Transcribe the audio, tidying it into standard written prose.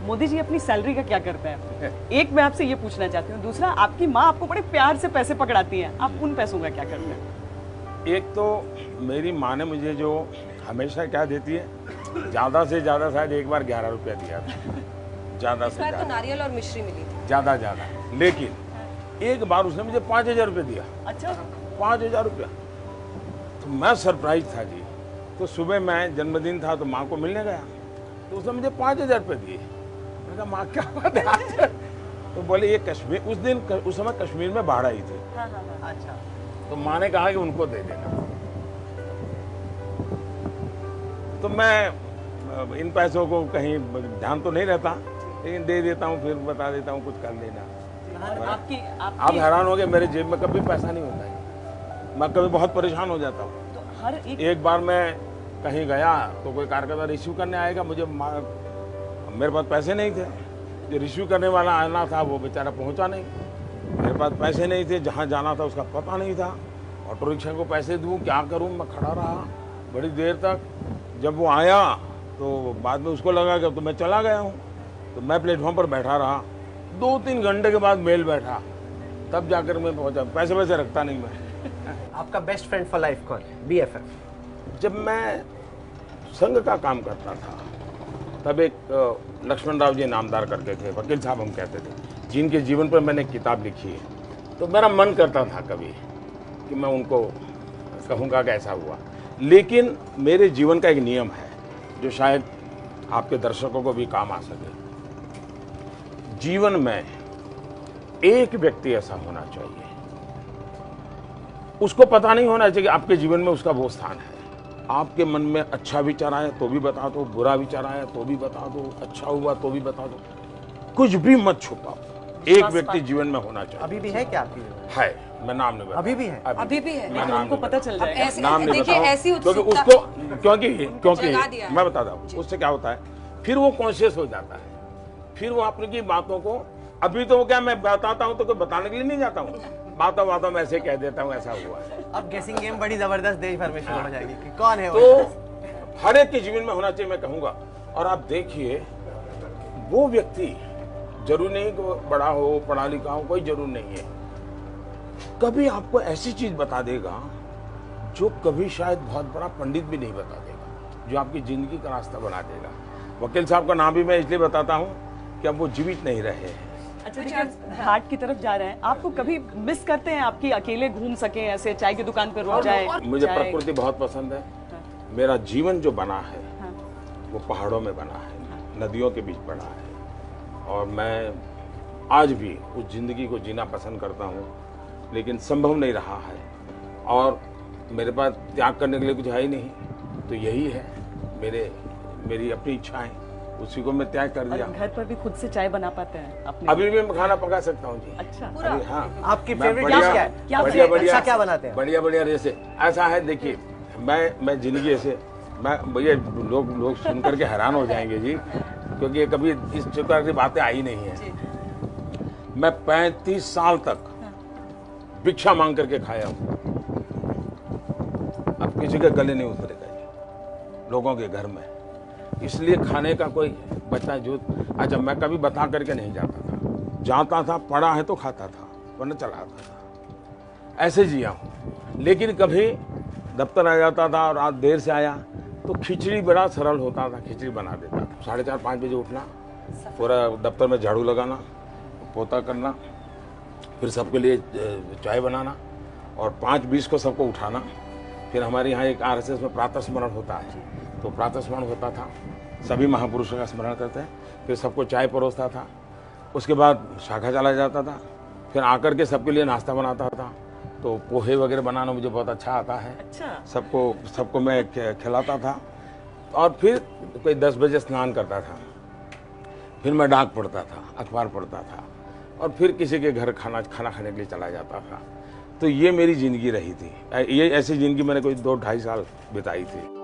मोदी जी अपनी सैलरी का क्या करते हैं? एक मैं आपसे ये पूछना चाहती हूँ। दूसरा, आपकी माँ आपको बड़े प्यार से पैसे पकड़ाती हैं, आप उन पैसों का क्या करते हैं? एक तो मेरी माँ ने मुझे जो हमेशा क्या देती है, ज़्यादा से ज़्यादा शायद एक बार 11 रुपया दिया था, ज़्यादा से ज़्यादा। तो नारियल और मिश्री मिली थी। ज़्यादा। लेकिन एक बार उसने मुझे 5,000 रुपये दिया। अच्छा, 5,000 रुपया। तो मैं सरप्राइज था जी। तो सुबह मैं जन्मदिन था तो माँ को मिलने गया, तो उसने मुझे 5,000 रुपये दिए। मैंने कहा माँ क्या बात है आज? तो बोले ये कश्मीर, उस समय कश्मीर में बाढ़ आई थी। अच्छा। तो माँ ने कहा कि उनको दे देना। तो मैं इन पैसों को कहीं ध्यान तो नहीं रहता, लेकिन दे देता हूँ, फिर बता देता हूँ कुछ कर लेना। आप हैरान हो गए, मेरे जेब में कभी पैसा नहीं होता है, मैं कभी बहुत परेशान हो जाता हूँ। तो हर एक बार मैं कहीं गया तो कोई कार्यकर्ता रिसीव करने आएगा, मेरे पास पैसे नहीं थे। जो रिसीव करने वाला आना था वो बेचारा पहुंचा नहीं, मेरे पास पैसे नहीं थे, जहां जाना था उसका पता नहीं था। ऑटो रिक्शा को पैसे दूं, क्या करूं, मैं खड़ा रहा बड़ी देर तक। जब वो आया तो बाद में उसको लगा कि तो मैं चला गया हूं, तो मैं प्लेटफॉर्म पर बैठा रहा। 2-3 घंटे के बाद मेल बैठा, तब जाकर मैं पहुंचा। पैसे वैसे रखता नहीं मैं। आपका बेस्ट फ्रेंड फॉर लाइफ कौन है? BFF? जब मैं संघ का काम करता था तब एक लक्ष्मण राव जी नामदार करते थे, वकील साहब हम कहते थे, जिनके जीवन पर मैंने एक किताब लिखी है। तो मेरा मन करता था कभी कि मैं उनको कहूँगा कि ऐसा हुआ। लेकिन मेरे जीवन का एक नियम है जो शायद आपके दर्शकों को भी काम आ सके। जीवन में एक व्यक्ति ऐसा होना चाहिए, उसको पता नहीं होना चाहिए कि आपके जीवन में उसका वो स्थान है। आपके मन में अच्छा विचार आया तो भी बता दो, बुरा विचार आया तो भी बता दो, अच्छा हुआ तो भी बता दो, कुछ भी मत छुपाओ। एक व्यक्ति जीवन में होना चाहिए। अभी भी है क्या आपकी? है, मैं नाम नहीं बताऊं। अभी भी है? अभी भी है। मैं नाम उनको नहीं पता बताऊं। चल जाएगा। नाम नहीं देखिए, ऐसी बताऊं, क्योंकि उत्सुकता उसको क्योंकि मैं बताता हूँ उससे क्या होता है, फिर वो कॉन्शियस हो जाता है, फिर वो अपनी बातों को, अभी तो क्या मैं बताता हूँ तो कोई बताने के लिए नहीं जाता हूँ, बातों में ऐसे कह देता हूँ ऐसा हुआ है। अब गेसिंग गेम बड़ी जबरदस्त देश भर में शुरू हो जाएगी कि कौन है वो। तो हर एक के जीवन में होना चाहिए, मैं कहूँगा। और आप देखिए, वो व्यक्ति जरूरी नहीं कि वो बड़ा हो, पढ़ा लिखा हो, कोई जरूर नहीं है। कभी आपको ऐसी चीज बता देगा जो कभी शायद बहुत बड़ा पंडित भी नहीं बता देगा, जो आपकी जिंदगी का रास्ता बना देगा। वकील साहब का नाम भी मैं इसलिए बताता हूँ कि अब वो जीवित नहीं रहे हैं। अच्छा, देखिए घाट की तरफ जा रहे हैं, आपको कभी मिस करते हैं आपकी अकेले घूम सके, ऐसे चाय की दुकान पर रुक जाए? मुझे प्रकृति बहुत पसंद है। मेरा जीवन जो बना है हाँ। वो पहाड़ों में बना है, नदियों के बीच बना है, और मैं आज भी उस जिंदगी को जीना पसंद करता हूँ, लेकिन संभव नहीं रहा है। और मेरे पास त्याग करने के लिए कुछ है ही नहीं, तो यही है मेरी अपनी इच्छाएं, उसी को मैं त्याग कर दिया। घर पर भी खुद से चाय बना पाते हैं अपने? अभी भी मैं खाना पका सकता हूँ जी। अच्छा, अभी हाँ। आपकी फेवरेट डिश क्या है? बढ़िया क्या बनाते हैं? बढ़िया जैसे ऐसा है, देखिए मैं जिंदगी ऐसे, मैं भैया लोग सुन करके हैरान हो जाएंगे जी, क्योंकि ये कभी इस प्रकार की बातें आई नहीं है। मैं 35 साल तक भिक्षा मांग करके खाया हूँ, अब किसी के गले नहीं उतरेगा जी, लोगों के घर में। इसलिए खाने का कोई बचा जो, अच्छा मैं कभी बता करके नहीं जाता था, पढ़ा है तो खाता था, वरना चला आता था, ऐसे जिया हूँ। लेकिन कभी दफ्तर आ जाता था और रात देर से आया तो खिचड़ी बड़ा सरल होता था, खिचड़ी बना देता था। 4:30-5 बजे उठना, पूरा दफ्तर में झाड़ू लगाना, पोता करना, फिर सबके लिए चाय बनाना, और 5:20 को सबको उठाना। फिर हमारे यहाँ एक RSS में प्रातः स्मरण होता है, तो प्रातः स्मरण होता था, सभी महापुरुषों का स्मरण करते हैं, फिर सबको चाय परोसता था। उसके बाद शाखा चला जाता था, फिर आकर के सबके लिए नाश्ता बनाता था। तो पोहे वगैरह बनाना मुझे बहुत अच्छा आता है। अच्छा। सबको मैं खिलाता था। और फिर कोई 10 बजे स्नान करता था, फिर मैं डाक पढ़ता था, अखबार पढ़ता था, और फिर किसी के घर खाना खाने के लिए चला जाता था। तो ये मेरी ज़िंदगी रही थी। ये ऐसी ज़िंदगी मैंने कोई 2-2.5 साल बिताई थी।